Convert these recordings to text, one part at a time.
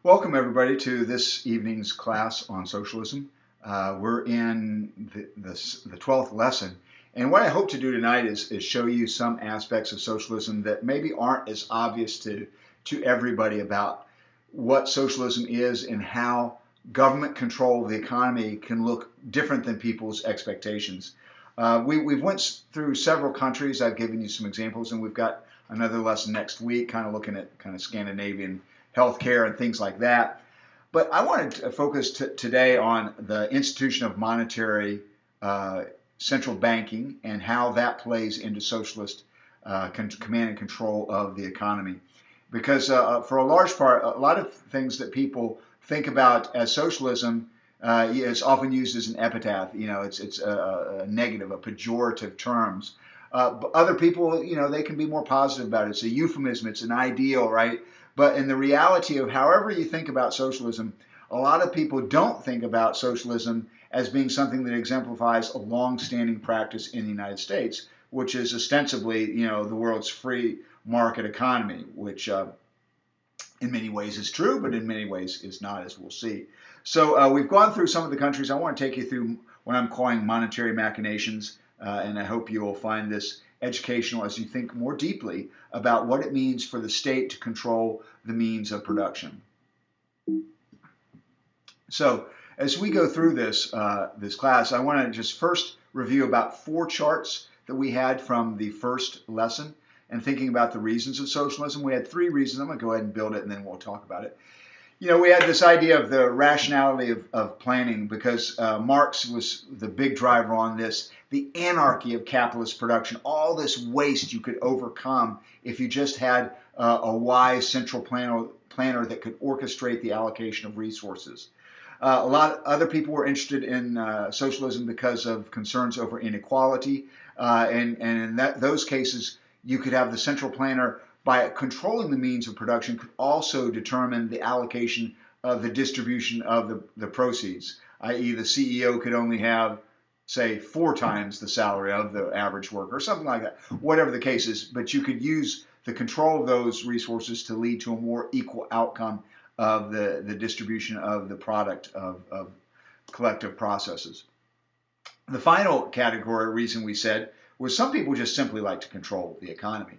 Welcome, everybody, to this evening's class on socialism. We're in the 12th lesson. And what I hope to do tonight is show you some aspects of socialism that maybe aren't as obvious to everybody about what socialism is and how government control of the economy can look different than people's expectations. We've went through several countries. I've given you some examples, and we've got another lesson next week, kind of looking at kind of Scandinavian healthcare and things like that. But I wanted to focus today on the institution of monetary central banking and how that plays into socialist command and control of the economy. Because for a large part, a lot of things that people think about as socialism is often used as an epitaph. You know, it's a negative, a pejorative terms. But other people, you know, they can be more positive about it. It's a euphemism. It's an ideal, right? But in the reality of however you think about socialism, a lot of people don't think about socialism as being something that exemplifies a long-standing practice in the United States, which is ostensibly, you know, the world's free market economy, which in many ways is true, but in many ways is not, as we'll see. So we've gone through some of the countries. I want to take you through what I'm calling monetary machinations, and I hope you will find this educational as you think more deeply about what it means for the state to control the means of production. So as we go through this class, I want to just first review about 4 charts that we had from the first lesson and thinking about the reasons of socialism. We had 3 reasons. I'm going to go ahead and build it and then we'll talk about it. You know, we had this idea of the rationality of planning because Marx was the big driver on this. The anarchy of capitalist production, all this waste you could overcome if you just had a wise central planner that could orchestrate the allocation of resources. A lot of other people were interested in socialism because of concerns over inequality. And in those cases, you could have the central planner, by controlling the means of production, could also determine the allocation of the distribution of the proceeds, i.e. the CEO could only have, say, 4 times the salary of the average worker, or something like that, whatever the case is. But you could use the control of those resources to lead to a more equal outcome of the distribution of the product of collective processes. The final category reason we said was some people just simply like to control the economy.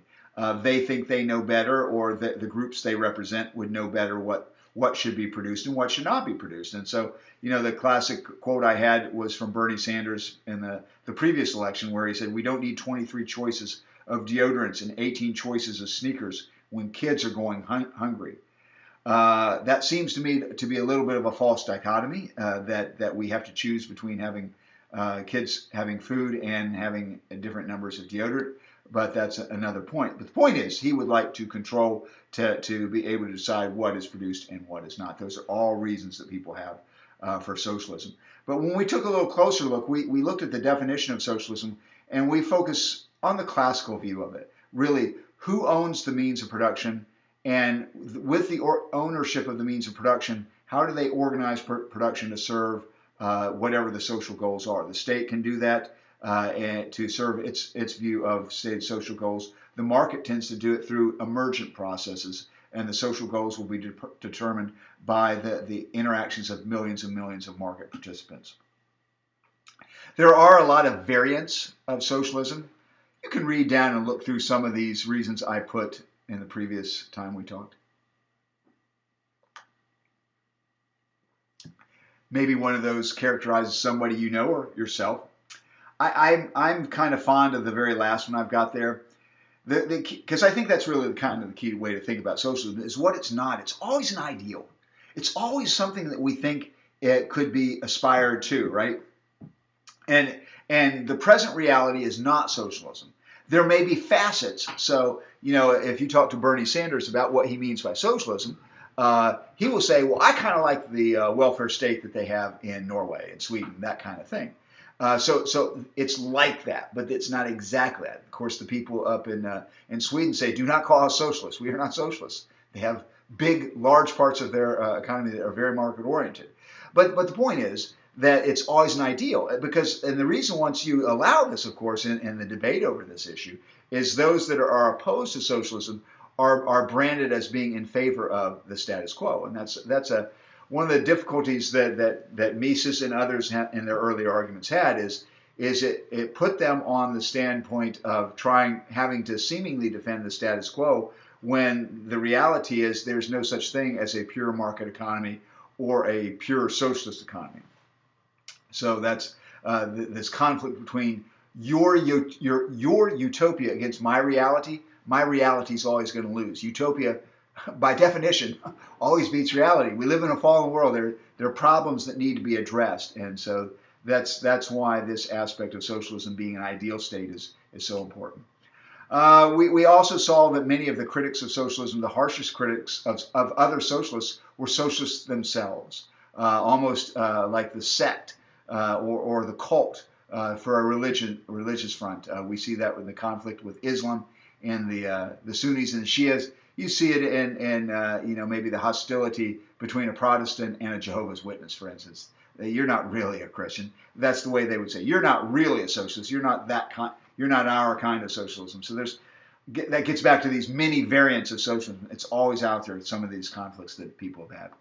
They think they know better, or the groups they represent would know better what should be produced and what should not be produced. And so, you know, the classic quote I had was from Bernie Sanders in the previous election, where he said, "We don't need 23 choices of deodorants and 18 choices of sneakers when kids are going hungry." That seems to me to be a little bit of a false dichotomy, that we have to choose between having kids having food and having different numbers of deodorant. But that's another point. But the point is, he would like to control to be able to decide what is produced and what is not. Those are all reasons that people have for socialism. But when we took a little closer look, we looked at the definition of socialism, and we focus on the classical view of it. Really, who owns the means of production? And with the ownership of the means of production, how do they organize production to serve whatever the social goals are? The state can do that. And to serve its view of stated social goals. The market tends to do it through emergent processes, and the social goals will be determined by the interactions of millions and millions of market participants. There are a lot of variants of socialism. You can read down and look through some of these reasons I put in the previous time we talked. Maybe one of those characterizes somebody you know or yourself. I'm kind of fond of the very last one I've got there, because I think that's really kind of the key way to think about socialism is what it's not. It's always an ideal. It's always something that we think it could be aspired to, right? And the present reality is not socialism. There may be facets. So, you know, if you talk to Bernie Sanders about what he means by socialism, he will say, well, I kind of like the welfare state that they have in Norway and Sweden, that kind of thing. So it's like that, but it's not exactly that. Of course, the people up in Sweden say, do not call us socialists. We are not socialists. They have large parts of their economy that are very market-oriented. But the point is that it's always an ideal, and the reason once you allow this, of course, in the debate over this issue, is those that are opposed to socialism are branded as being in favor of the status quo, and that's one of the difficulties that Mises and others in their earlier arguments had is it put them on the standpoint of having to seemingly defend the status quo when the reality is there's no such thing as a pure market economy or a pure socialist economy. So that's this conflict between your utopia against my reality. My reality is always going to lose. Utopia, by definition, always beats reality. We live in a fallen world. There are problems that need to be addressed, and so that's why this aspect of socialism being an ideal state is so important. We also saw that many of the critics of socialism, the harshest critics of other socialists, were socialists themselves, almost like the sect or the cult for a religious front. We see that with the conflict with Islam and the Sunnis and the Shias. You see it in maybe the hostility between a Protestant and a Jehovah's Witness, for instance. You're not really a Christian. That's the way they would say. You're not really a socialist. You're not that kind. You're not our kind of socialism. So that gets back to these many variants of socialism. It's always out there, some of these conflicts that people have had.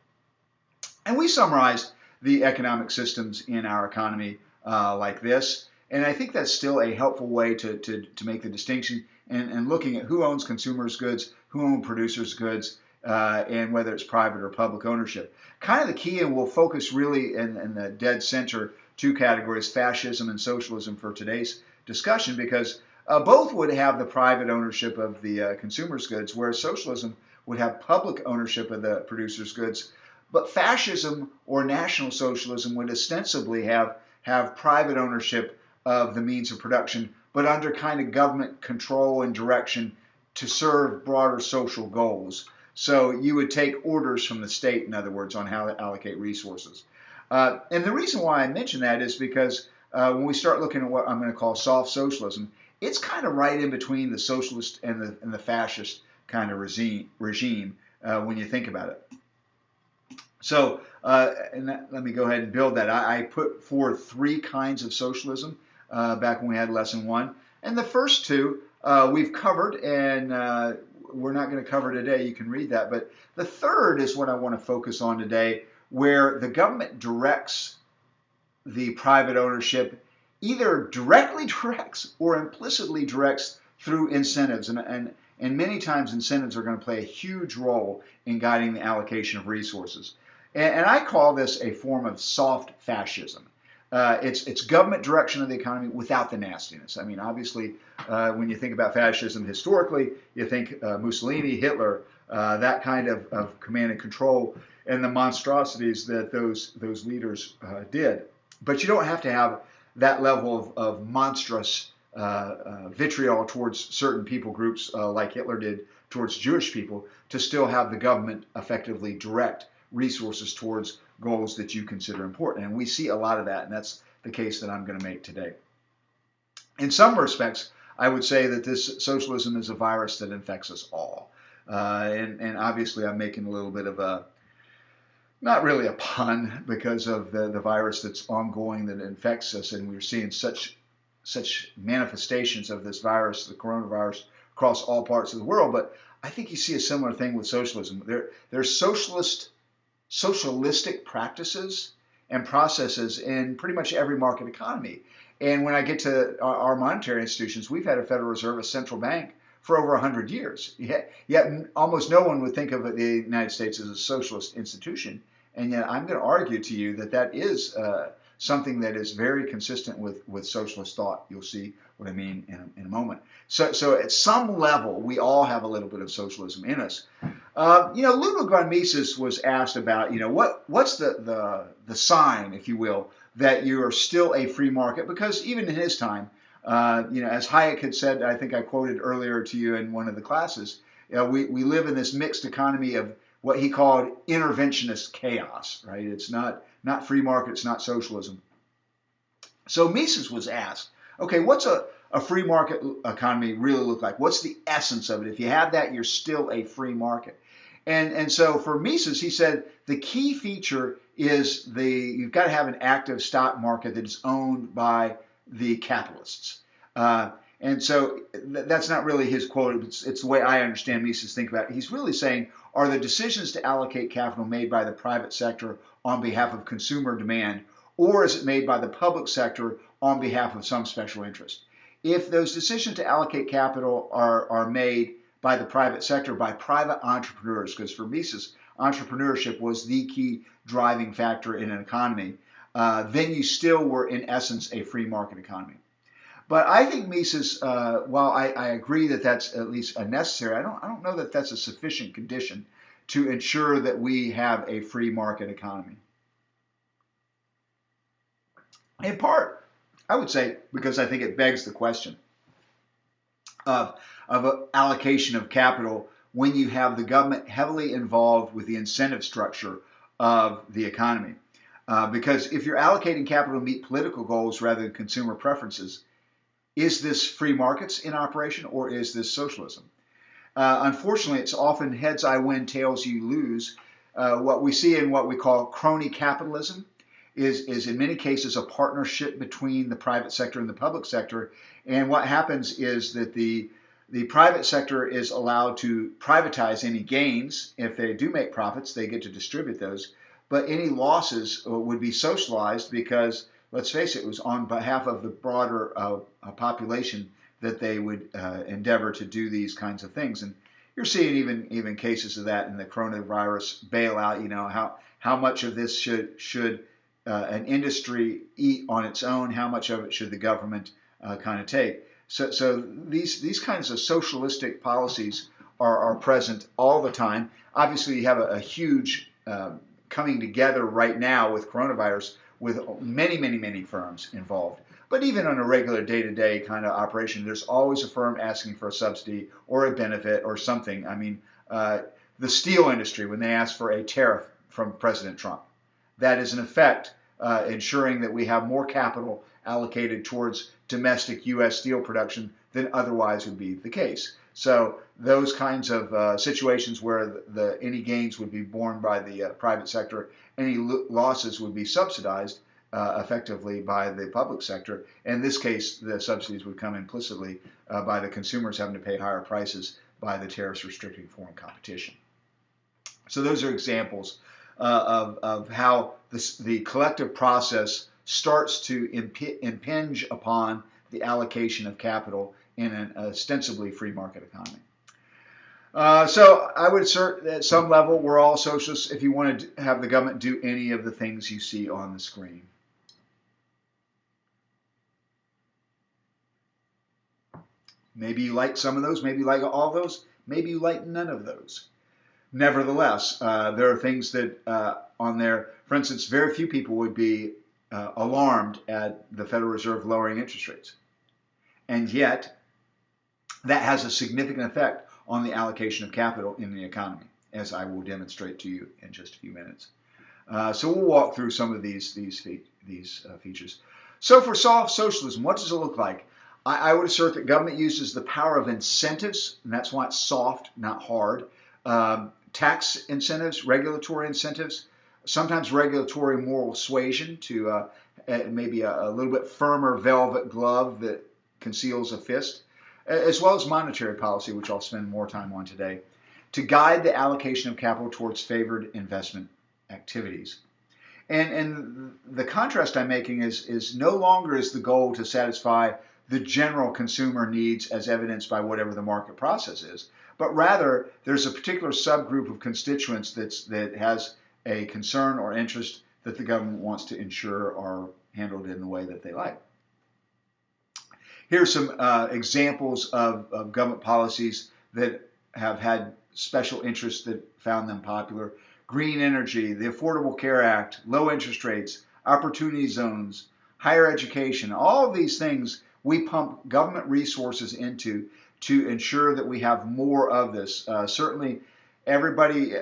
And we summarized the economic systems in our economy like this. And I think that's still a helpful way to make the distinction and looking at who owns consumers' goods, who owns producers' goods, and whether it's private or public ownership. Kind of the key, and we'll focus really in the dead center, two categories, fascism and socialism for today's discussion, because both would have the private ownership of the consumer's goods, whereas socialism would have public ownership of the producer's goods. But fascism or National Socialism would ostensibly have private ownership of the means of production, but under kind of government control and direction to serve broader social goals. So you would take orders from the state, in other words, on how to allocate resources. And the reason why I mention that is because when we start looking at what I'm going to call soft socialism, it's kind of right in between the socialist and the fascist kind of regime when you think about it. So let me go ahead and build that. I put forth three kinds of socialism back when we had lesson one. And the first two we've covered, and we're not going to cover today. You can read that. But the third is what I want to focus on today, where the government directs the private ownership, either directly directs or implicitly directs through incentives. And many times incentives are going to play a huge role in guiding the allocation of resources. And I call this a form of soft fascism. It's government direction of the economy without the nastiness. I mean, obviously, when you think about fascism historically, you think Mussolini, Hitler, that kind of command and control and the monstrosities that those leaders did. But you don't have to have that level of monstrous vitriol towards certain people groups like Hitler did towards Jewish people to still have the government effectively direct resources towards goals that you consider important. And we see a lot of that, and that's the case that I'm going to make today. In some respects, I would say that this socialism is a virus that infects us all. And obviously I'm making a little bit of a, not really a pun, because of the virus that's ongoing that infects us, and we're seeing such manifestations of this virus, the coronavirus, across all parts of the world. But I think you see a similar thing with socialism. There's socialistic practices and processes in pretty much every market economy. And when I get to our monetary institutions, we've had a Federal Reserve, a central bank, for over 100 years. Yet almost no one would think of the United States as a socialist institution. And yet I'm going to argue to you that is something that is very consistent with socialist thought. You'll see what I mean in a moment. So at some level, we all have a little bit of socialism in us. Ludwig von Mises was asked about, what's the sign, if you will, that you are still a free market? Because even in his time, as Hayek had said, I think I quoted earlier to you in one of the classes, we live in this mixed economy of what he called interventionist chaos, right? It's not free market, it's not socialism. So Mises was asked, okay, what's a free market economy really look like? What's the essence of it? If you have that, you're still a free market. And so for Mises, he said the key feature is you've got to have an active stock market that is owned by the capitalists. And so that's not really his quote. It's the way I understand Mises think about it. He's really saying, are the decisions to allocate capital made by the private sector on behalf of consumer demand, or is it made by the public sector on behalf of some special interest? If those decisions to allocate capital are made by the private sector, by private entrepreneurs, because for Mises, entrepreneurship was the key driving factor in an economy, then you still were, in essence, a free market economy. But I think Mises, while I agree that that's at least a necessary, I don't know that that's a sufficient condition to ensure that we have a free market economy. In part, I would say, because I think it begs the question of allocation of capital when you have the government heavily involved with the incentive structure of the economy. Because if you're allocating capital to meet political goals rather than consumer preferences, is this free markets in operation, or is this socialism? Unfortunately, it's often heads I win, tails you lose. What we see in what we call crony capitalism is in many cases a partnership between the private sector and the public sector. And what happens is that the private sector is allowed to privatize any gains. If they do make profits, they get to distribute those. But any losses would be socialized because, let's face it, it was on behalf of the broader population that they would endeavor to do these kinds of things. And you're seeing even cases of that in the coronavirus bailout. You know, how much of this should an industry eat on its own? How much of it should the government kind of take? So these kinds of socialistic policies are present all the time. Obviously, you have a huge coming together right now with coronavirus, with many firms involved. But even on a regular day-to-day kind of operation, there's always a firm asking for a subsidy or a benefit or something. I mean, the steel industry, when they asked for a tariff from President Trump, that is in effect ensuring that we have more capital allocated towards domestic U.S. steel production than otherwise would be the case. So those kinds of situations where any gains would be borne by the private sector, any losses would be subsidized effectively by the public sector. In this case, the subsidies would come implicitly by the consumers having to pay higher prices by the tariffs restricting foreign competition. So those are examples of how the collective process starts to impinge upon the allocation of capital in an ostensibly free market economy. So I would assert that at some level we're all socialists if you want to have the government do any of the things you see on the screen. Maybe you like some of those, maybe you like all those, maybe you like none of those. Nevertheless, there are things that on there, for instance, very few people would be alarmed at the Federal Reserve lowering interest rates. And yet, that has a significant effect on the allocation of capital in the economy, as I will demonstrate to you in just a few minutes. So we'll walk through some of these features. So for soft socialism, what does it look like? I would assert that government uses the power of incentives, and that's why it's soft, not hard. Tax incentives, regulatory incentives, sometimes regulatory moral suasion to maybe a little bit firmer velvet glove that conceals a fist, as well as monetary policy, which I'll spend more time on today, to guide the allocation of capital towards favored investment activities. And the contrast I'm making is no longer is the goal to satisfy the general consumer needs as evidenced by whatever the market process is, but rather there's a particular subgroup of constituents that has a concern or interest that the government wants to ensure are handled in the way that they like. Here's some examples of government policies that have had special interests that found them popular. Green energy, the Affordable Care Act, low interest rates, opportunity zones, higher education, all of these things we pump government resources into to ensure that we have more of this. Certainly, everybody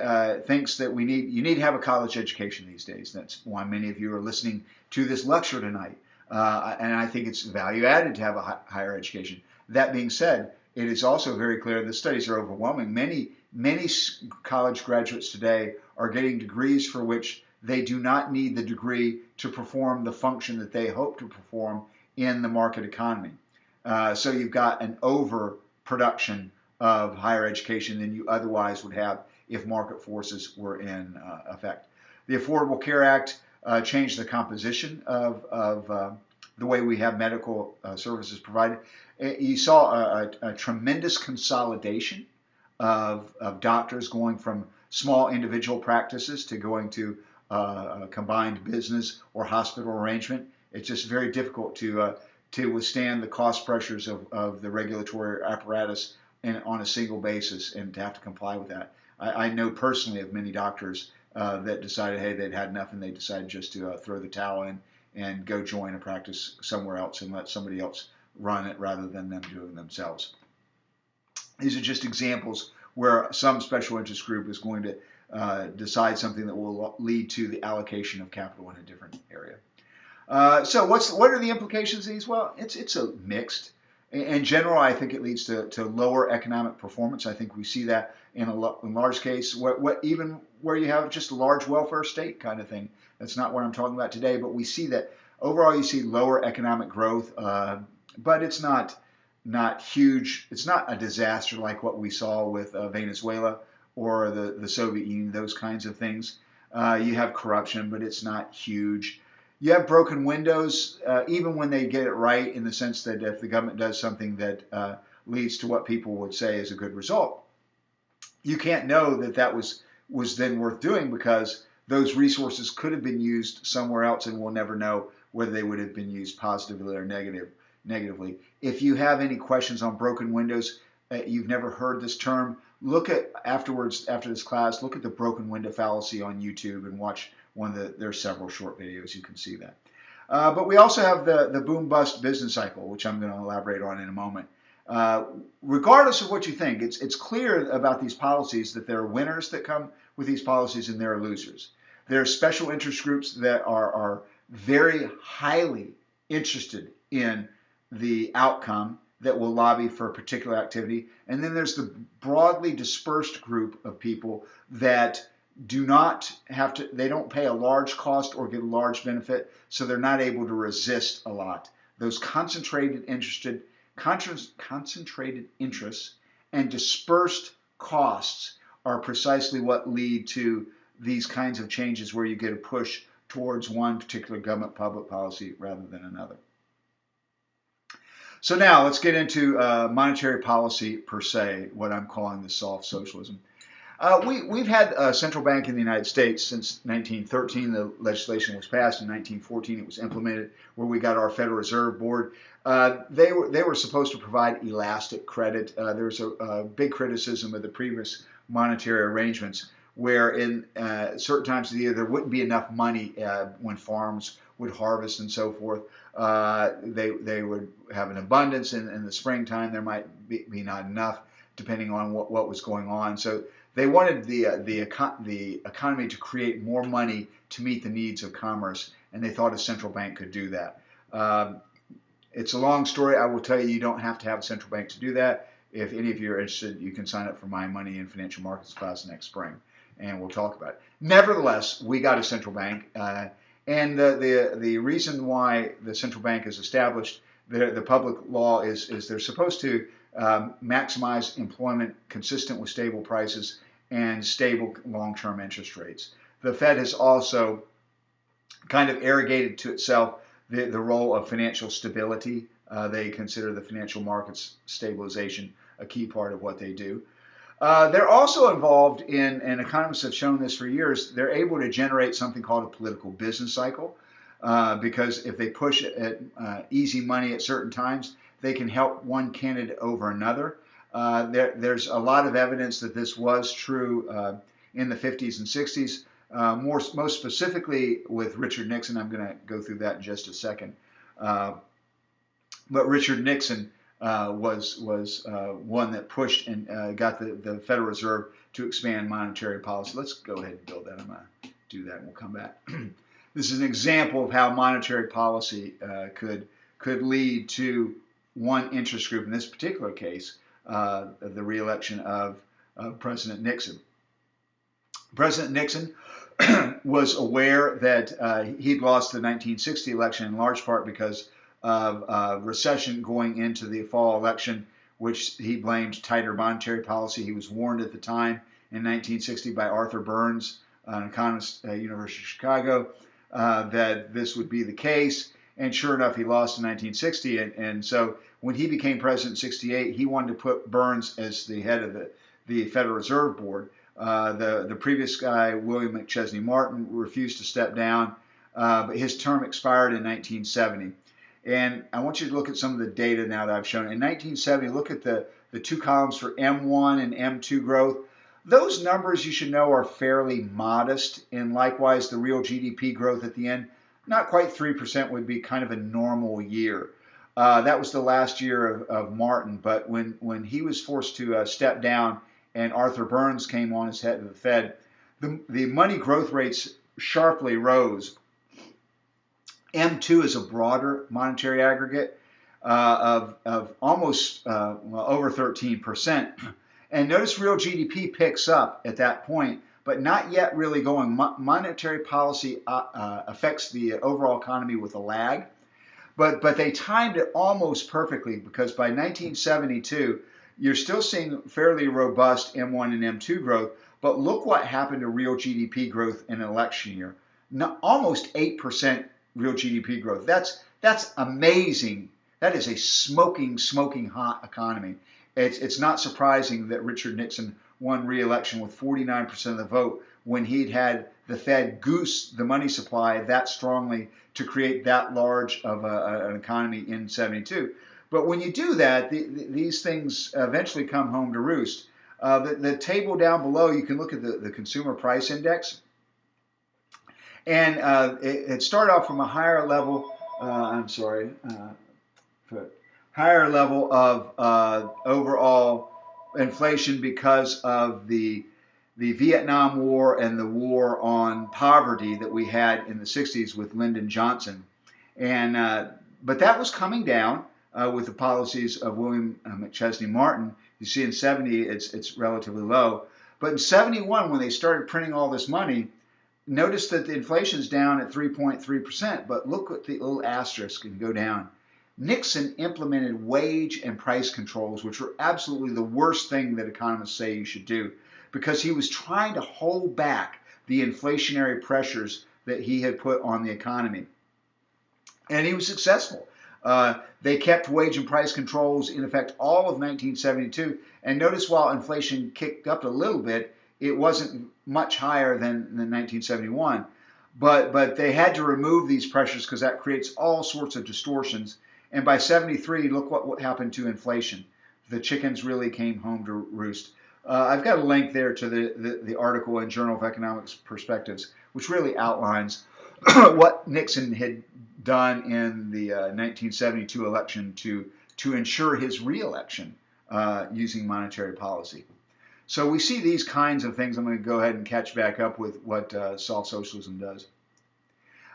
thinks that you need to have a college education these days. That's why many of you are listening to this lecture tonight. And I think it's value added to have a higher education. That being said, it is also very clear the studies are overwhelming. Many college graduates today are getting degrees for which they do not need the degree to perform the function that they hope to perform in the market economy. So you've got an overproduction of higher education than you otherwise would have if market forces were in effect. The Affordable Care Act changed the composition of the way we have medical services provided. You saw a tremendous consolidation of doctors going from small individual practices to going to a combined business or hospital arrangement. It's just very difficult to withstand the cost pressures of the regulatory apparatus on a single basis and to have to comply with that. I know personally of many doctors that decided, hey, they'd had enough, and they decided just to throw the towel in and go join a practice somewhere else and let somebody else run it rather than them doing it themselves. These are just examples where some special interest group is going to decide something that will lead to the allocation of capital in a different area. So what are the implications of these? Well, it's a mixed. In general, I think it leads to lower economic performance. I think we see that in large case, even where you have just a large welfare state kind of thing. That's not what I'm talking about today, but we see that overall you see lower economic growth, but it's not huge. It's not a disaster like what we saw with Venezuela or the Soviet Union, those kinds of things. You have corruption, but it's not huge. You have broken windows, even when they get it right, in the sense that if the government does something that leads to what people would say is a good result, you can't know that was then worth doing, because those resources could have been used somewhere else, and we'll never know whether they would have been used positively or negatively. If you have any questions on broken windows, you've never heard this term, look at after this class, look at the broken window fallacy on YouTube and watch there's several short videos. You can see that. But we also have the boom bust business cycle, which I'm going to elaborate on in a moment. Regardless of what you think, it's clear about these policies that there are winners that come with these policies and there are losers. There are special interest groups that are very highly interested in the outcome that will lobby for a particular activity. And then there's the broadly dispersed group of people that do not have to, they don't pay a large cost or get a large benefit, so they're not able to resist a lot. Those concentrated interests and dispersed costs are precisely what lead to these kinds of changes where you get a push towards one particular government public policy rather than another. So now let's get into monetary policy per se, what I'm calling the soft socialism. We've had a central bank in the United States since 1913. The legislation was passed in 1914. It was implemented, where we got our Federal Reserve Board. They were supposed to provide elastic credit. There was a big criticism of the previous monetary arrangements, where in certain times of the year there wouldn't be enough money when farms would harvest and so forth. They would have an abundance in the springtime. There might be not enough, depending on what was going on. So they wanted the economy to create more money to meet the needs of commerce, and they thought a central bank could do that. It's a long story. I will tell you, you don't have to have a central bank to do that. If any of you are interested, you can sign up for my Money in Financial Markets class next spring, and we'll talk about it. Nevertheless, we got a central bank, and the reason why the central bank is established, the public law is they're supposed to maximize employment consistent with stable prices and stable long-term interest rates. The Fed has also kind of arrogated to itself the role of financial stability. They consider the financial markets stabilization a key part of what they do. They're also involved in, and economists have shown this for years, they're able to generate something called a political business cycle, because if they push at easy money at certain times, they can help one candidate over another. There's a lot of evidence that this was true in the 50s and 60s, most specifically with Richard Nixon. I'm going to go through that in just a second. But Richard Nixon was one that pushed and got the Federal Reserve to expand monetary policy. Let's go ahead and build that. I'm going to do that and we'll come back. This is an example of how monetary policy could lead to one interest group, in this particular case, the re-election of President Nixon. President Nixon was aware that he'd lost the 1960 election in large part because of recession going into the fall election, which he blamed tighter monetary policy. He was warned at the time in 1960 by Arthur Burns, an economist at University of Chicago, that this would be the case. And sure enough, he lost in 1960. And so when he became president in 68, he wanted to put Burns as the head of the Federal Reserve Board. The previous guy, William McChesney Martin, refused to step down, but his term expired in 1970. And I want you to look at some of the data now that I've shown. In 1970, look at the two columns for M1 and M2 growth. Those numbers, you should know, are fairly modest, and likewise the real GDP growth at the end, not quite 3%, would be kind of a normal year. That was the last year of Martin, but when he was forced to step down and Arthur Burns came on as head of the Fed, the money growth rates sharply rose. M2 is a broader monetary aggregate of almost over 13%. And notice real GDP picks up at that point, but not yet really going. Monetary policy affects the overall economy with a lag, but they timed it almost perfectly, because by 1972, you're still seeing fairly robust M1 and M2 growth, but look what happened to real GDP growth in an election year. Almost 8% real GDP growth. That's amazing. That is a smoking hot economy. It's not surprising that Richard Nixon won re-election with 49% of the vote when he'd had the Fed goose the money supply that strongly to create that large of an economy in 72. But when you do that, these things eventually come home to roost. The table down below, you can look at the consumer price index. And it started off from a higher level, higher level of overall inflation because of the Vietnam War and the war on poverty that we had in the 60s with Lyndon Johnson. But that was coming down with the policies of William McChesney Martin. You see in 70, it's relatively low. But in 71, when they started printing all this money, notice that the inflation is down at 3.3%, but look at the little asterisk and go down. Nixon implemented wage and price controls, which were absolutely the worst thing that economists say you should do, because he was trying to hold back the inflationary pressures that he had put on the economy. And he was successful. They kept wage and price controls in effect all of 1972. And notice while inflation kicked up a little bit, it wasn't much higher than 1971. But they had to remove these pressures because that creates all sorts of distortions. And by 73, look what happened to inflation. The chickens really came home to roost. I've got a link there to the article in Journal of Economics Perspectives, which really outlines what Nixon had done in the 1972 election to ensure his re-election using monetary policy. So we see these kinds of things. I'm going to go ahead and catch back up with what soft socialism does.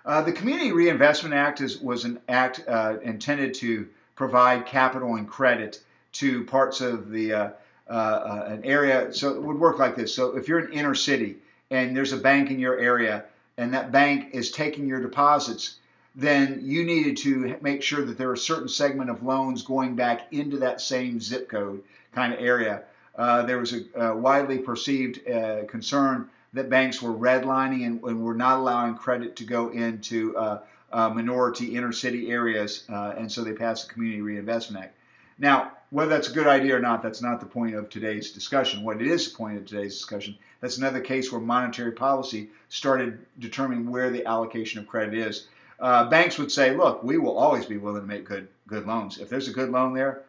The Community Reinvestment Act was an act intended to provide capital and credit to parts of the an area. So it would work like this. So if you're in inner city and there's a bank in your area and that bank is taking your deposits, then you needed to make sure that there are a certain segment of loans going back into that same zip code kind of area. There was a widely perceived concern that banks were redlining and were not allowing credit to go into minority inner city areas, and so they passed the Community Reinvestment Act. Now, whether that's a good idea or not, that's not the point of today's discussion. What it is the point of today's discussion, that's another case where monetary policy started determining where the allocation of credit is. Banks would say, look, we will always be willing to make good loans. If there's a good loan there,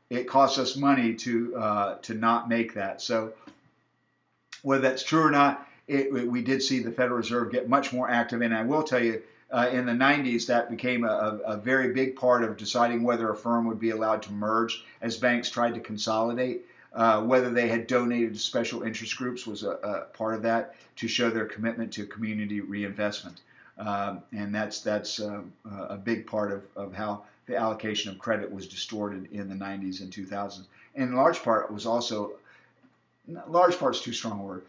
it costs us money to not make that. So whether that's true or not, we did see the Federal Reserve get much more active. And I will tell you, in the 90s, that became a very big part of deciding whether a firm would be allowed to merge as banks tried to consolidate. Whether they had donated to special interest groups was a part of that to show their commitment to community reinvestment. And that's a big part of how the allocation of credit was distorted in the 90s and 2000s. And in large part, it was also large part's too strong a word,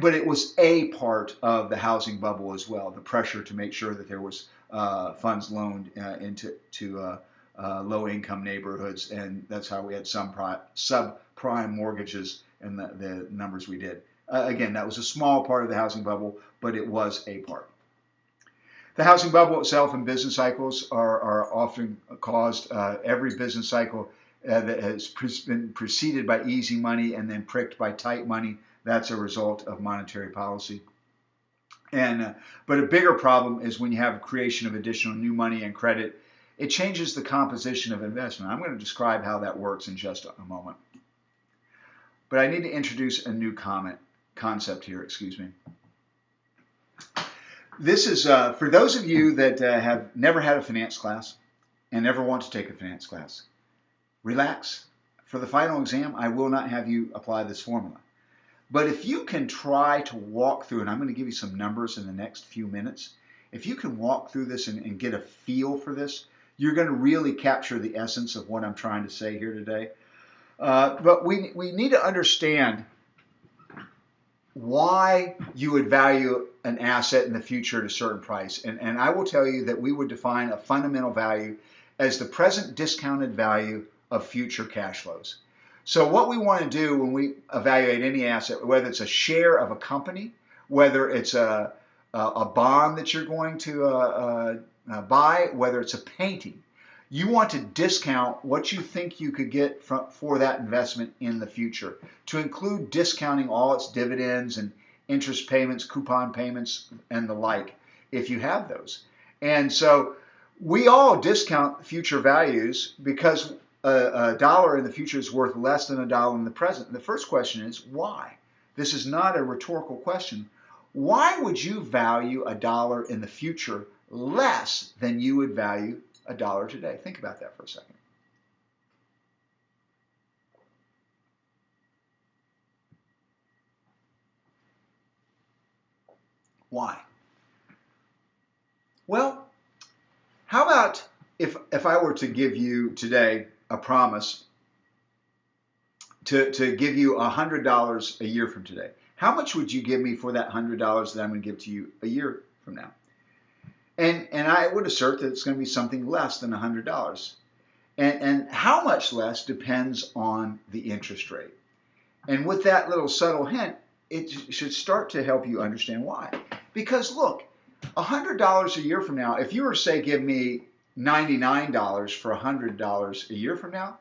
but it was a part of the housing bubble as well. The pressure to make sure that there was funds loaned into low-income neighborhoods, and that's how we had some subprime mortgages and the numbers we did. Again, that was a small part of the housing bubble, but it was a part. The housing bubble itself and business cycles are often caused. Every business cycle that has been preceded by easy money and then pricked by tight money, that's a result of monetary policy. But a bigger problem is when you have creation of additional new money and credit, it changes the composition of investment. I'm going to describe how that works in just a moment. But I need to introduce a new concept here, excuse me. This is for those of you that have never had a finance class and never want to take a finance class. Relax. For the final exam, I will not have you apply this formula. But if you can try to walk through, and I'm going to give you some numbers in the next few minutes, if you can walk through this and get a feel for this, you're going to really capture the essence of what I'm trying to say here today. But we need to understand why you would value an asset in the future at a certain price. And I will tell you that we would define a fundamental value as the present discounted value of future cash flows. So what we want to do when we evaluate any asset, whether it's a share of a company, whether it's a bond that you're going to buy, whether it's a painting, you want to discount what you think you could get for that investment in the future, to include discounting all its dividends and interest payments, coupon payments, and the like, if you have those. And so we all discount future values because a dollar in the future is worth less than a dollar in the present. And the first question is, why? This is not a rhetorical question. Why would you value a dollar in the future less than you would value a dollar today? Think about that for a second. Why? Well, how about if I were to give you today a promise to give you $100 a year from today? How much would you give me for that $100 that I'm going to give to you a year from now? And I would assert that it's going to be something less than $100. And how much less depends on the interest rate. And with that little subtle hint, it should start to help you understand why. Because look, $100 a year from now, if you were to say give me $99 for $100 a year from now,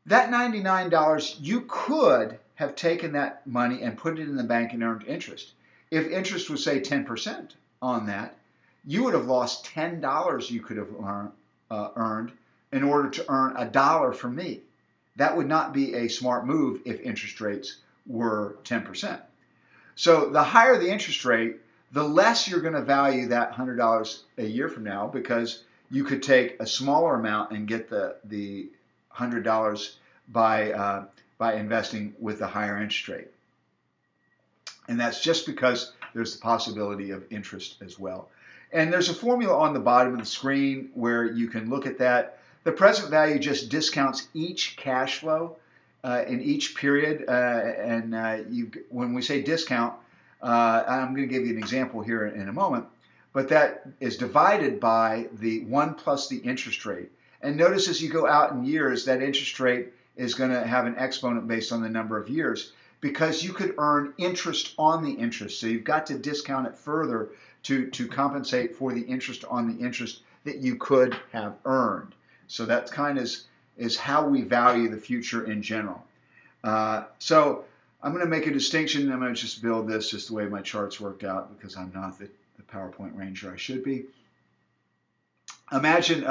that $99, you could have taken that money and put it in the bank and earned interest. If interest was, say, 10% on that, you would have lost $10 you could have earned in order to earn $1 from me. That would not be a smart move if interest rates were 10%. So the higher the interest rate, the less you're going to value that $100 a year from now, because you could take a smaller amount and get the $100 by investing with the higher interest rate. And that's just because there's the possibility of interest as well. And there's a formula on the bottom of the screen where you can look at that. The present value just discounts each cash flow in each period. When we say discount, I'm going to give you an example here in a moment, but that is divided by the 1 plus the interest rate. And notice as you go out in years, that interest rate is going to have an exponent based on the number of years, because you could earn interest on the interest. So you've got to discount it further to compensate for the interest on the interest that you could have earned. So that kind of is how we value the future in general. So I'm going to make a distinction. I'm going to just build this just the way my charts worked out, because I'm not the PowerPoint ranger I should be. Imagine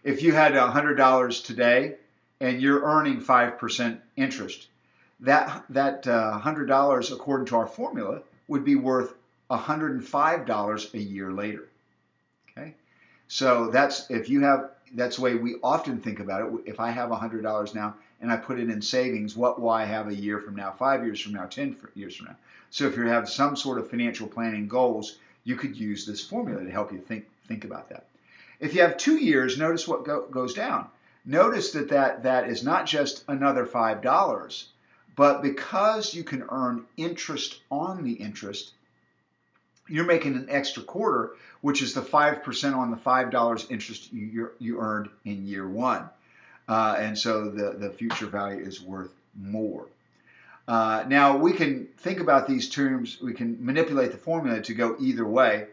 if you had $100 today and you're earning 5% interest. That $100, according to our formula, would be worth $105 a year later. Okay, so that's the way we often think about it. If I have $100 now and I put it in savings, what will I have a year from now, 5 years from now, 10 years from now? So if you have some sort of financial planning goals, you could use this formula to help you think about that. If you have 2 years, notice what goes down. Notice that is not just another $5, But because you can earn interest on the interest, you're making an extra quarter, which is the 5% on the $5 interest you earned in year one. And so the future value is worth more. Now, we can think about these terms. We can manipulate the formula to go either way.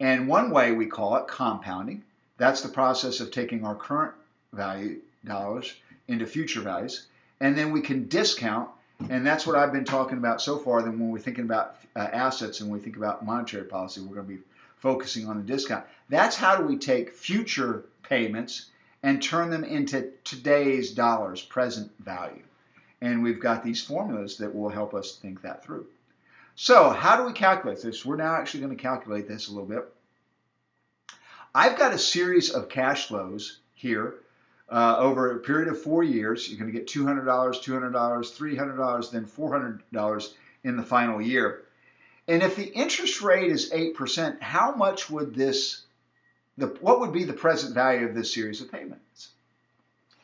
And one way we call it compounding. That's the process of taking our current value, dollars, into future values. And then we can discount. And that's what I've been talking about so far. Then when we're thinking about assets and we think about monetary policy, we're going to be focusing on the discount. That's how do we take future payments and turn them into today's dollars, present value. And we've got these formulas that will help us think that through. So how do we calculate this? We're now actually going to calculate this a little bit. I've got a series of cash flows here over a period of 4 years. You're going to get $200, $200, $300, then $400 in the final year. And if the interest rate is 8%, how much would what would be the present value of this series of payments?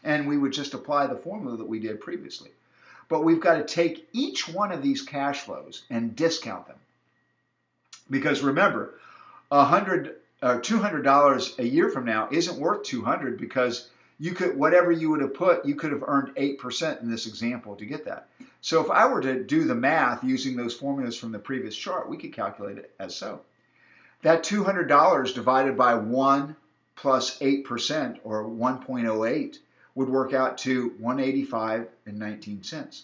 And we would just apply the formula that we did previously. But we've got to take each one of these cash flows and discount them. Because remember, $200 a year from now isn't worth $200 because whatever you would have put, you could have earned 8% in this example to get that. So if I were to do the math using those formulas from the previous chart, we could calculate it as so. That $200 divided by 1 plus 8%, or 1.08, would work out to $185.19.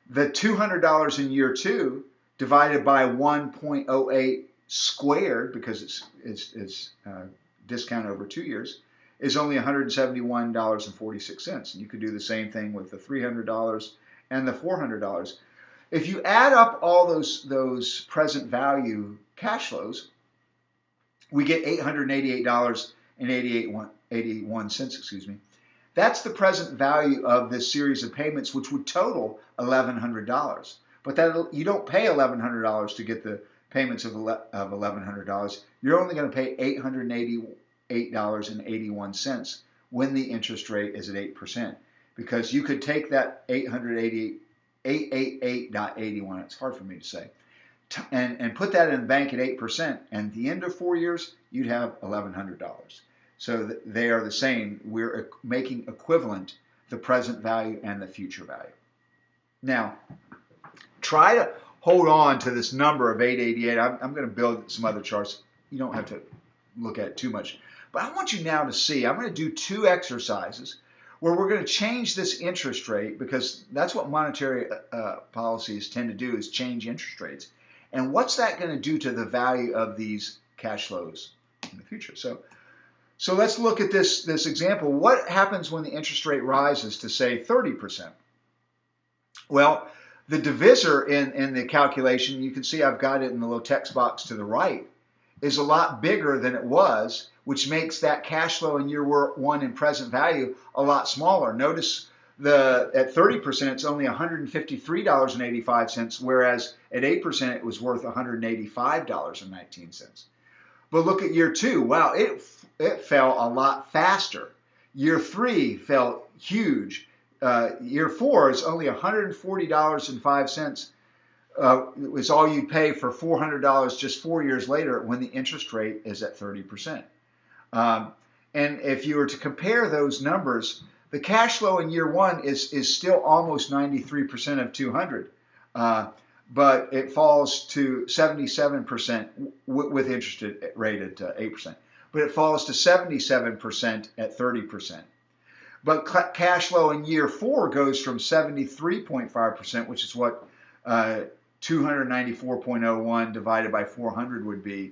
The $200 in year two divided by 1.08 squared, because it's discounted over 2 years, is only $171.46. And you could do the same thing with the $300 and the $400. If you add up all those present value cash flows, we get $888.81. That's the present value of this series of payments, which would total $1,100. But you don't pay $1,100 to get the payments of $1,100. You're only going to pay $888.81 when the interest rate is at 8%. Because you could take that $888.81, it's hard for me to say, and put that in the bank at 8%, and at the end of 4 years, you'd have $1,100. So they are the same. We're making equivalent the present value and the future value. Now, try to hold on to this number of 888. I'm going to build some other charts. You don't have to look at it too much. But I want you now to see, I'm going to do 2 exercises where we're going to change this interest rate, because that's what monetary policies tend to do, is change interest rates. And what's that going to do to the value of these cash flows in the future? So let's look at this example. What happens when the interest rate rises to, say, 30%? Well, the divisor in the calculation, you can see I've got it in the little text box to the right, is a lot bigger than it was, which makes that cash flow in year one in present value a lot smaller. Notice at 30%, it's only $153.85, whereas at 8%, it was worth $185.19. But look at year two. Wow, it fell a lot faster. Year three fell huge. Year four is only $140.05. It was all you pay for $400 just 4 years later when the interest rate is at 30%. And if you were to compare those numbers, the cash flow in year one is still almost 93% of 200, but it falls to 77% with interest rate at 8%. But it falls to 77% at 30%. But cash flow in year four goes from 73.5%, which is what 294.01 divided by 400 would be,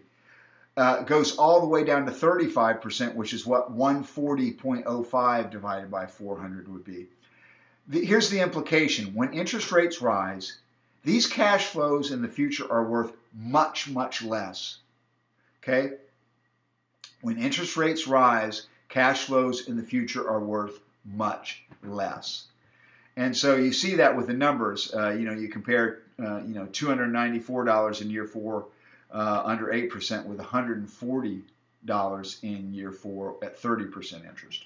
goes all the way down to 35%, which is what 140.05 divided by 400 would be. Here's the implication. When interest rates rise, these cash flows in the future are worth much, much less. Okay? When interest rates rise, cash flows in the future are worth much less. And so you see that with the numbers. You compare $294 in year four under 8% with $140 in year four at 30% interest.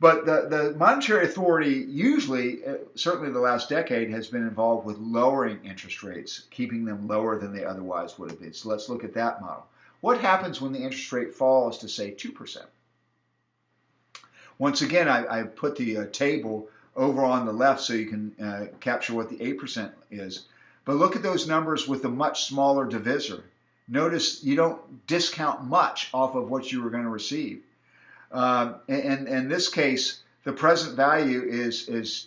But the monetary authority usually, certainly the last decade, has been involved with lowering interest rates, keeping them lower than they otherwise would have been. So let's look at that model. What happens when the interest rate falls to, say, 2%? Once again, I put the table over on the left so you can capture what the 8% is. But look at those numbers with a much smaller divisor. Notice you don't discount much off of what you were going to receive. In this case, the present value is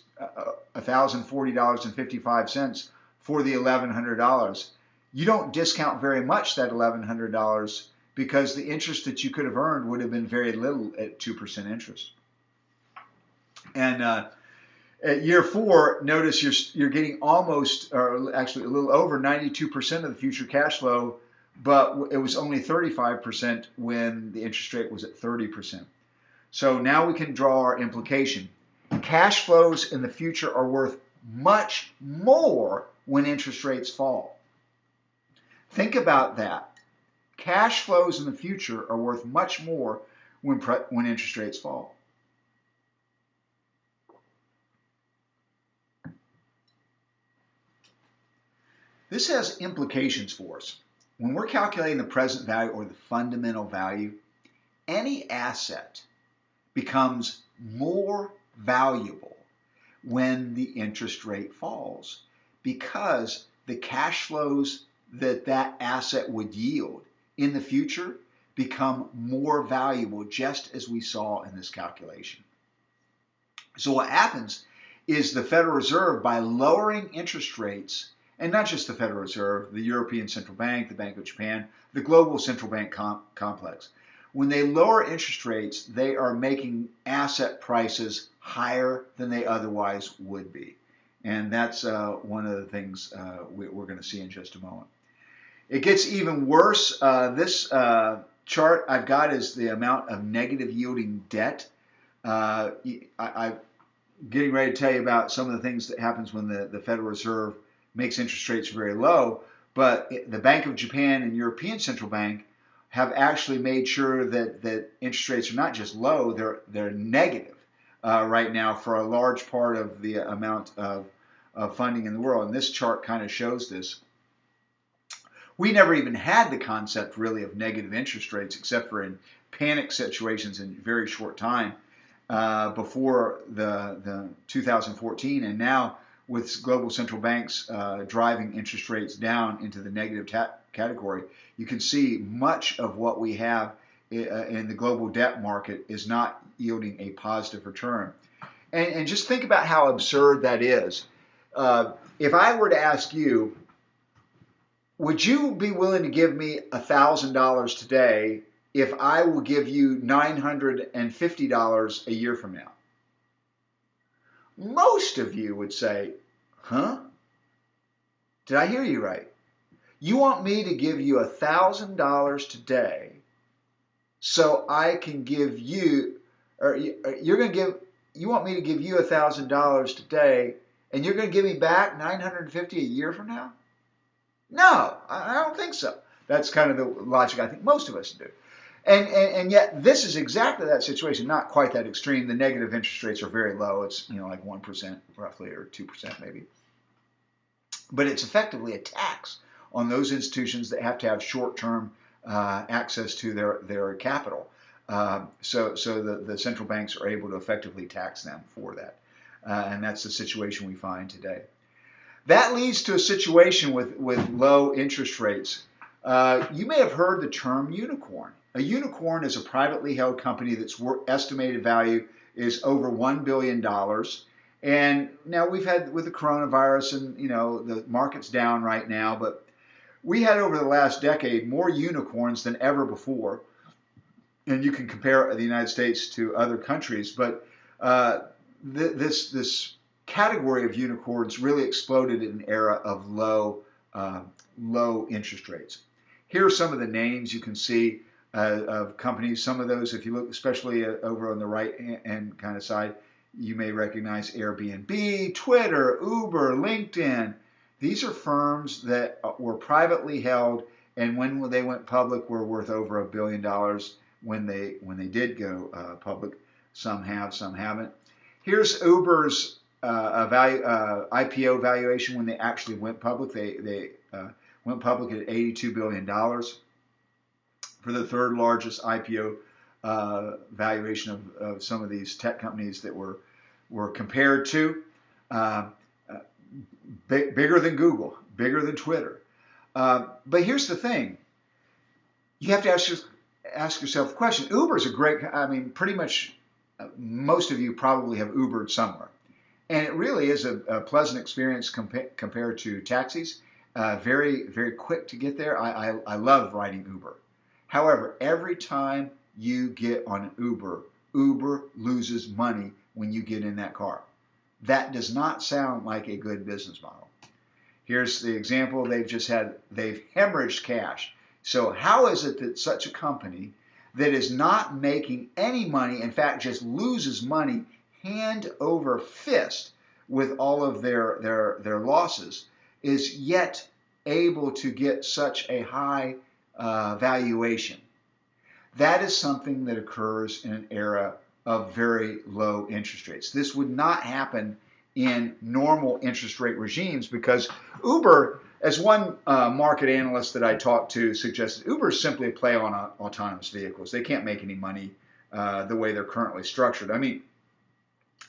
$1,040.55 for the $1,100. You don't discount very much that $1,100 because the interest that you could have earned would have been very little at 2% interest. And at year 4, notice you're getting almost, or actually a little over 92% of the future cash flow, but it was only 35% when the interest rate was at 30%. So now we can draw our implication. Cash flows in the future are worth much more when interest rates fall. Think about that. Cash flows in the future are worth much more when interest rates fall. This has implications for us. When we're calculating the present value or the fundamental value, any asset becomes more valuable when the interest rate falls because the cash flows that asset would yield in the future become more valuable, just as we saw in this calculation. So what happens is the Federal Reserve, by lowering interest rates, and not just the Federal Reserve, the European Central Bank, the Bank of Japan, the global central bank complex, when they lower interest rates, they are making asset prices higher than they otherwise would be. And that's one of the things we're going to see in just a moment. It gets even worse. This chart I've got is the amount of negative yielding debt. I'm getting ready to tell you about some of the things that happens when the Federal Reserve makes interest rates very low. But the Bank of Japan and European Central Bank have actually made sure that interest rates are not just low, they're negative right now for a large part of the amount of funding in the world. And this chart kind of shows this. We never even had the concept really of negative interest rates except for in panic situations in very short time before the 2014, and now with global central banks driving interest rates down into the negative category, you can see much of what we have in the global debt market is not yielding a positive return. And just think about how absurd that is. If I were to ask you, would you be willing to give me $1,000 today if I will give you $950 a year from now? Most of you would say, huh? Did I hear you right? You want me to give you $1,000 today so I can give you, or you're going to give, you want me to give you $1,000 today and you're going to give me back $950 a year from now? No, I don't think so. That's kind of the logic I think most of us do. And yet this is exactly that situation, not quite that extreme. The negative interest rates are very low. It's like 1% roughly, or 2% maybe. But it's effectively a tax on those institutions that have to have short-term access to their capital. So the central banks are able to effectively tax them for that. And that's the situation we find today. That leads to a situation with low interest rates. You may have heard the term unicorn. A unicorn is a privately held company that's estimated value is over $1 billion. And now we've had with the coronavirus and the market's down right now, but we had over the last decade more unicorns than ever before. And you can compare the United States to other countries, but this category of unicorns really exploded in an era of low interest rates. Here are some of the names you can see of companies. Some of those, if you look especially over on the right hand kind of side, you may recognize Airbnb, Twitter, Uber, LinkedIn. These are firms that were privately held, and when they went public were worth over $1 billion when they did go public. Some have, some haven't. Here's Uber's IPO valuation when they actually went public. They went public at $82 billion for the third largest IPO valuation of some of these tech companies that were compared to. Bigger than Google, bigger than Twitter. But here's the thing. You have to ask yourself the question. Uber's a great, I mean, pretty much most of you probably have Ubered somewhere. And it really is a pleasant experience compared to taxis. Very, very quick to get there. I love riding Uber. However, every time you get on an Uber, Uber loses money when you get in that car. That does not sound like a good business model. Here's the example. They've hemorrhaged cash. So how is it that such a company that is not making any money, in fact, just loses money hand over fist with all of their losses, is yet able to get such a high valuation? That is something that occurs in an era of very low interest rates. This would not happen in normal interest rate regimes because Uber, as one market analyst that I talked to suggested, Uber is simply a play on autonomous vehicles. They can't make any money the way they're currently structured. I mean,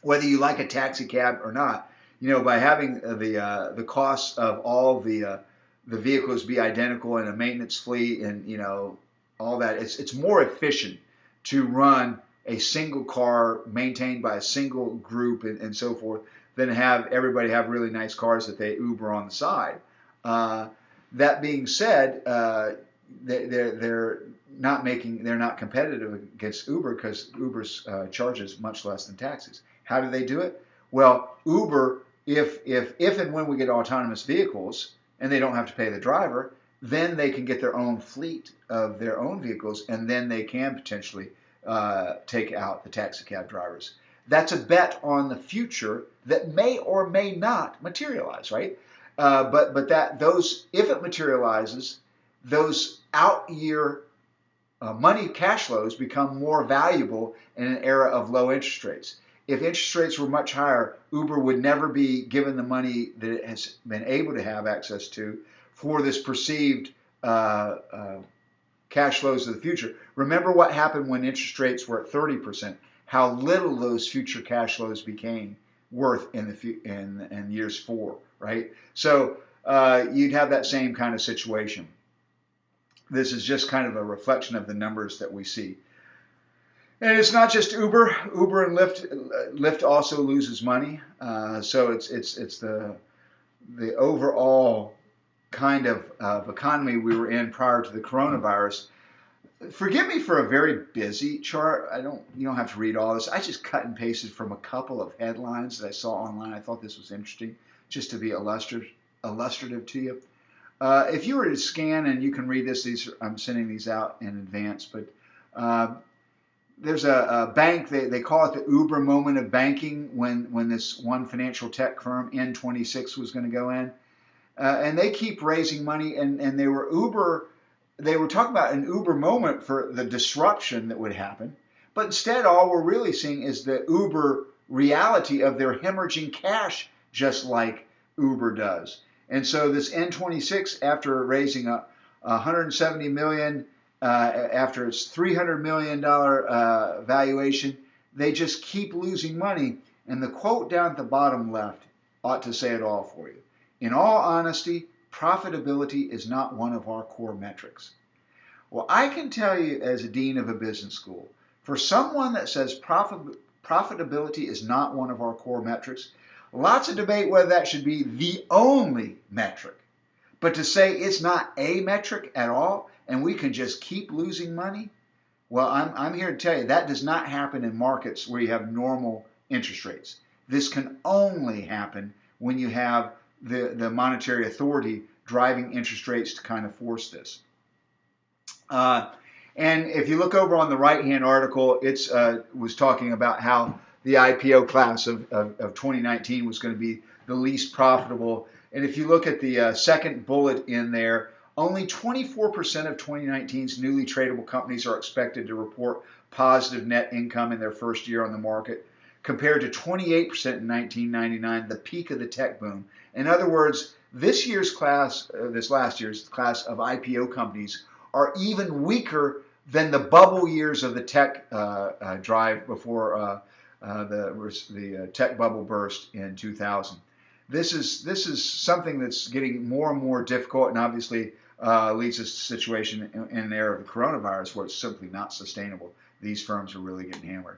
whether you like a taxi cab or not, you know, by having the costs of all the vehicles be identical in a maintenance fleet and, you know, all that, it's more efficient to run a single car maintained by a single group and so forth than have everybody have really nice cars that they Uber on the side. That being said, they're not competitive against Uber because Uber's charges much less than taxis. How do they do it? Well, Uber, if and when we get autonomous vehicles and they don't have to pay the driver, then they can get their own fleet of their own vehicles, and then they can potentially take out the taxi cab drivers. That's a bet on the future that may or may not materialize, right? But if it materializes, those out year money cash flows become more valuable in an era of low interest rates. If interest rates were much higher, Uber would never be given the money that it has been able to have access to for this perceived cash flows of the future. Remember what happened when interest rates were at 30%, how little those future cash flows became worth in years 4, right? So you'd have that same kind of situation. This is just kind of a reflection of the numbers that we see. And it's not just Uber. Uber and Lyft also loses money. So it's the overall kind of economy we were in prior to the coronavirus. Forgive me for a very busy chart. You don't have to read all this. I just cut and pasted from a couple of headlines that I saw online. I thought this was interesting, just to be illustrative to you. If you were to scan, and you can read this, I'm sending these out in advance, but there's a bank, they call it the Uber moment of banking when this one financial tech firm, N26, was going to go in. And they keep raising money, and they were talking about an Uber moment for the disruption that would happen. But instead, all we're really seeing is the Uber reality of their hemorrhaging cash, just like Uber does. And so this N26, after raising $170 million, after its $300 million valuation, they just keep losing money. And the quote down at the bottom left ought to say it all for you. In all honesty, profitability is not one of our core metrics. Well, I can tell you as a dean of a business school, for someone that says profitability is not one of our core metrics, lots of debate whether that should be the only metric. But to say it's not a metric at all and we can just keep losing money, well, I'm here to tell you that does not happen in markets where you have normal interest rates. This can only happen when you have the monetary authority driving interest rates to kind of force this. And if you look over on the right-hand article, it was talking about how the IPO class of 2019 was going to be the least profitable. And if you look at the second bullet in there, only 24% of 2019's newly tradable companies are expected to report positive net income in their first year on the market, compared to 28% in 1999, the peak of the tech boom. In other words, this last year's class of IPO companies are even weaker than the bubble years of the tech drive before the tech bubble burst in 2000. This is something that's getting more and more difficult, and obviously leads us to a situation in the era of the coronavirus where it's simply not sustainable. These firms are really getting hammered.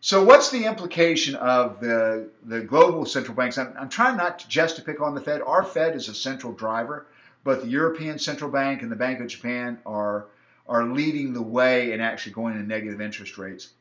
So what's the implication of the global central banks? I'm trying not just to pick on the Fed. Our Fed is a central driver, but the European Central Bank and the Bank of Japan are leading the way in actually going to negative interest rates.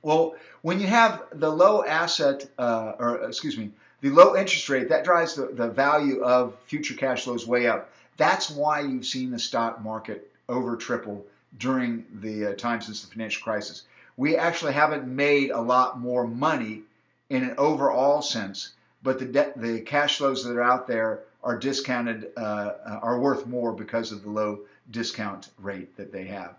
Well, when you have the low the low interest rate, that drives the value of future cash flows way up. That's why you've seen the stock market over triple during the time since the financial crisis. We actually haven't made a lot more money in an overall sense, but the cash flows that are out there are discounted, are worth more because of the low discount rate that they have.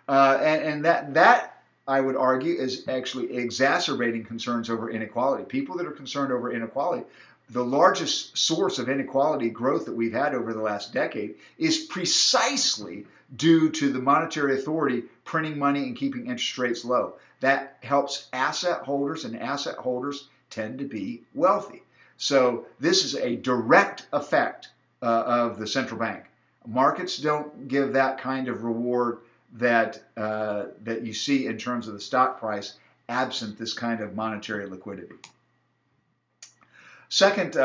And that I would argue is actually exacerbating concerns over inequality. People that are concerned over inequality, the largest source of inequality growth that we've had over the last decade is precisely due to the monetary authority printing money and keeping interest rates low. That helps asset holders, and asset holders tend to be wealthy. So this is a direct effect of the central bank. Markets don't give that kind of reward that you see in terms of the stock price absent this kind of monetary liquidity. Second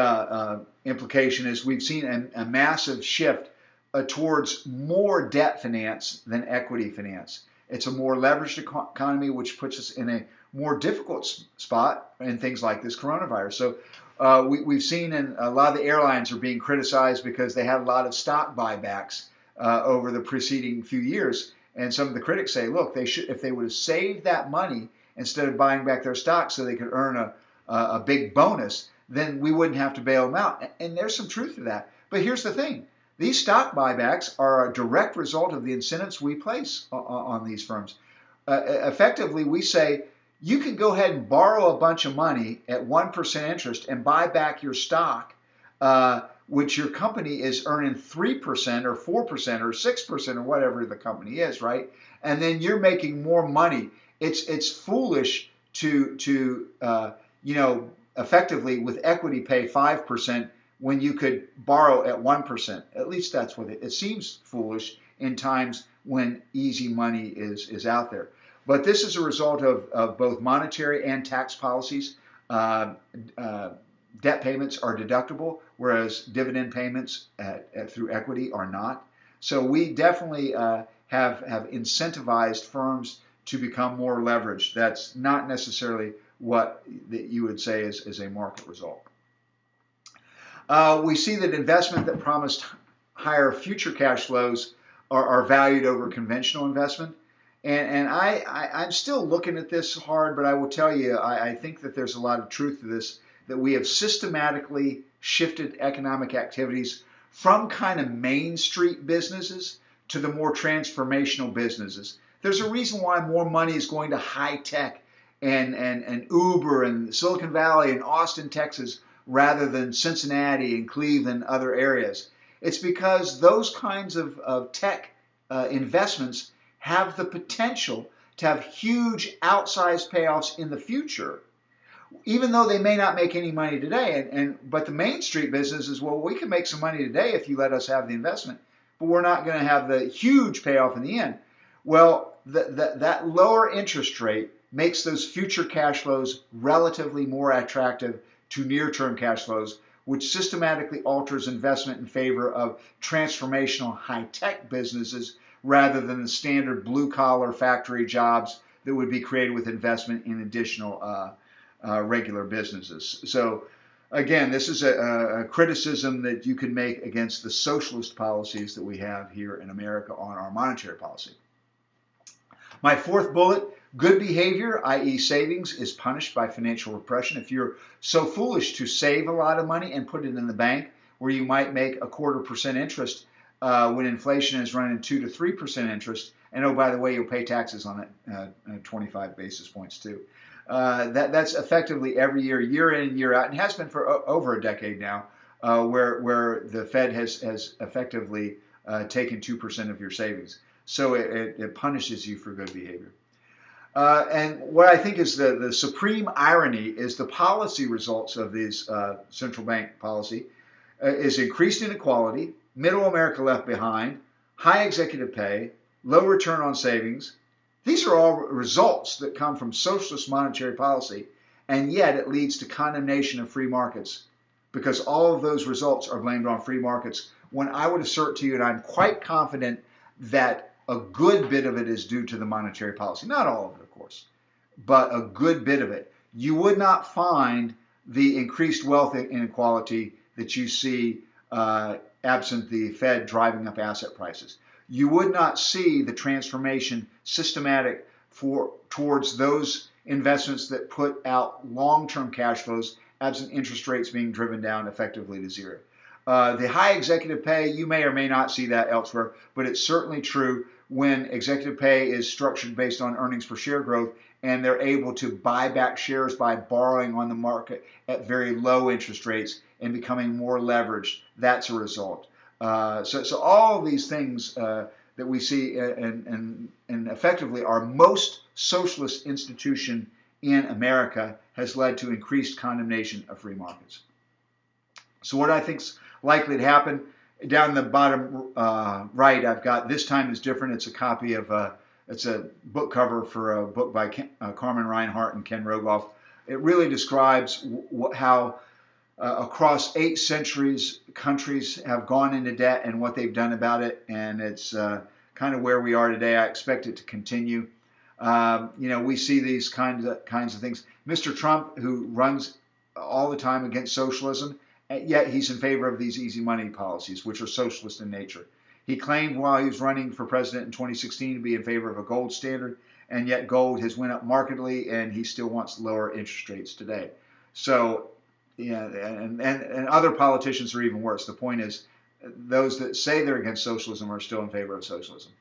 implication is we've seen a massive shift towards more debt finance than equity finance. It's a more leveraged economy, which puts us in a more difficult spot in things like this coronavirus. So we've seen a lot of the airlines are being criticized because they had a lot of stock buybacks over the preceding few years. And some of the critics say, look, if they would have saved that money instead of buying back their stock so they could earn a big bonus, then we wouldn't have to bail them out. And there's some truth to that. But here's the thing. These stock buybacks are a direct result of the incentives we place on these firms. Effectively, we say, you can go ahead and borrow a bunch of money at 1% interest and buy back your stock, which your company is earning 3% or 4% or 6% or whatever the company is, right? And then you're making more money. It's foolish to effectively with equity pay 5% when you could borrow at 1%. At least that's what it seems foolish in times when easy money is out there. But this is a result of both monetary and tax policies. Debt payments are deductible, whereas dividend payments through equity are not. So we definitely have incentivized firms to become more leveraged. That's not necessarily what you would say is a market result. We see that investment that promised higher future cash flows are valued over conventional investment. And I'm still looking at this hard, but I will tell you, I think that there's a lot of truth to this, that we have systematically shifted economic activities from kind of Main Street businesses to the more transformational businesses. There's a reason why more money is going to high tech and Uber and Silicon Valley and Austin, Texas, rather than Cincinnati and Cleveland and other areas. It's because those kinds of tech investments have the potential to have huge outsized payoffs in the future, even though they may not make any money today. But the Main Street business is, well, we can make some money today if you let us have the investment, but we're not going to have the huge payoff in the end. Well, that lower interest rate makes those future cash flows relatively more attractive to near-term cash flows, which systematically alters investment in favor of transformational high-tech businesses rather than the standard blue-collar factory jobs that would be created with investment in additional regular businesses. So again, this is a criticism that you can make against the socialist policies that we have here in America on our monetary policy. My fourth bullet, good behavior, i.e. savings, is punished by financial repression. If you're so foolish to save a lot of money and put it in the bank where you might make 0.25% interest, when inflation is running 2 to 3% interest. And oh, by the way, you'll pay taxes on it, 25 basis points too. That's effectively every year, year in and year out, and has been for over a decade now, where the Fed has effectively taken 2% of your savings. So it punishes you for good behavior. And what I think is the supreme irony is the policy results of these central bank policy is increased inequality, middle America left behind, high executive pay, low return on savings. These are all results that come from socialist monetary policy, and yet it leads to condemnation of free markets because all of those results are blamed on free markets, when I would assert to you, and I'm quite confident, that a good bit of it is due to the monetary policy. Not all of it, of course, but a good bit of it. You would not find the increased wealth inequality that you see absent the Fed driving up asset prices. You would not see the transformation systematic towards those investments that put out long-term cash flows absent interest rates being driven down effectively to zero. The high executive pay, you may or may not see that elsewhere, but it's certainly true when executive pay is structured based on earnings per share growth and they're able to buy back shares by borrowing on the market at very low interest rates and becoming more leveraged. That's a result. So all of these things that we see and effectively our most socialist institution in America has led to increased condemnation of free markets. So what I think is likely to happen, down the bottom right, I've got "This Time is Different." It's a copy of it's a book cover for a book by Carmen Reinhart and Ken Rogoff. It really describes how across 8 centuries, countries have gone into debt and what they've done about it, and it's kind of where we are today. I expect it to continue. We see these kinds of things. Mr. Trump, who runs all the time against socialism, yet he's in favor of these easy money policies, which are socialist in nature. He claimed while he was running for president in 2016 to be in favor of a gold standard, and yet gold has went up markedly, and he still wants lower interest rates today. So, and other politicians are even worse. The point is, those that say they're against socialism are still in favor of socialism.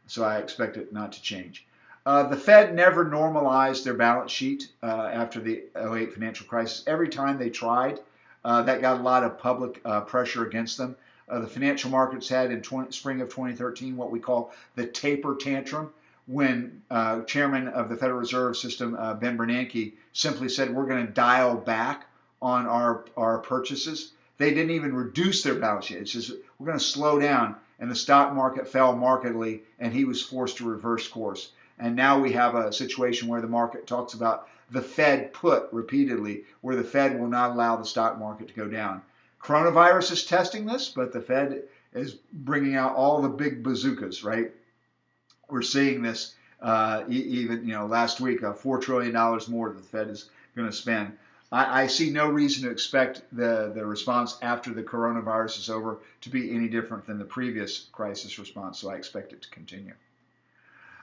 So I expect it not to change. The Fed never normalized their balance sheet after the 2008 financial crisis. Every time they tried, that got a lot of public pressure against them. The financial markets had in spring of 2013 what we call the taper tantrum, when Chairman of the Federal Reserve System, Ben Bernanke, simply said, we're going to dial back on our purchases. They didn't even reduce their balance sheet. It's just, we're going to slow down. And the stock market fell markedly, and he was forced to reverse course. And now we have a situation where the market talks about the Fed put repeatedly, where the Fed will not allow the stock market to go down. Coronavirus is testing this, but the Fed is bringing out all the big bazookas, right? We're seeing this even last week, $4 trillion more that the Fed is going to spend. I see no reason to expect the response after the coronavirus is over to be any different than the previous crisis response, so I expect it to continue.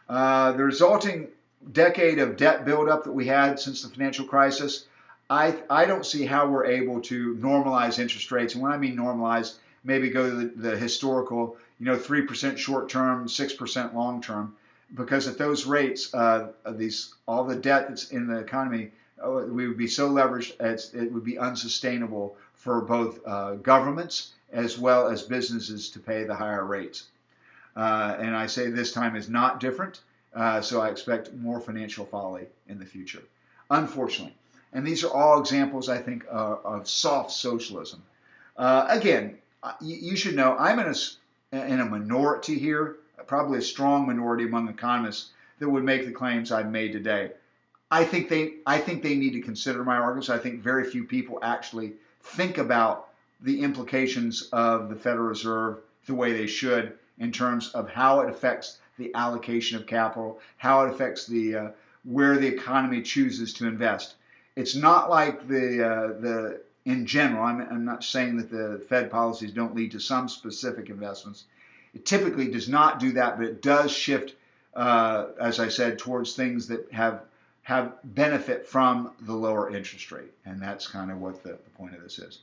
The resulting decade of debt buildup that we had since the financial crisis, I don't see how we're able to normalize interest rates. And when I mean normalize, maybe go to the historical, 3% short term, 6% long term, because at those rates, all the debt that's in the economy, we would be so leveraged, it would be unsustainable for both governments as well as businesses to pay the higher rates. And I say this time is not different, so I expect more financial folly in the future, unfortunately. And these are all examples, I think, of soft socialism. Again, you should know I'm in a minority here, probably a strong minority among economists that would make the claims I've made today. I think they need to consider my arguments. I think very few people actually think about the implications of the Federal Reserve the way they should in terms of how it affects the allocation of capital, how it affects where the economy chooses to invest. It's not like in general, I'm not saying that the Fed policies don't lead to some specific investments. It typically does not do that, but it does shift, as I said, towards things that have benefit from the lower interest rate. And that's kind of what the point of this is.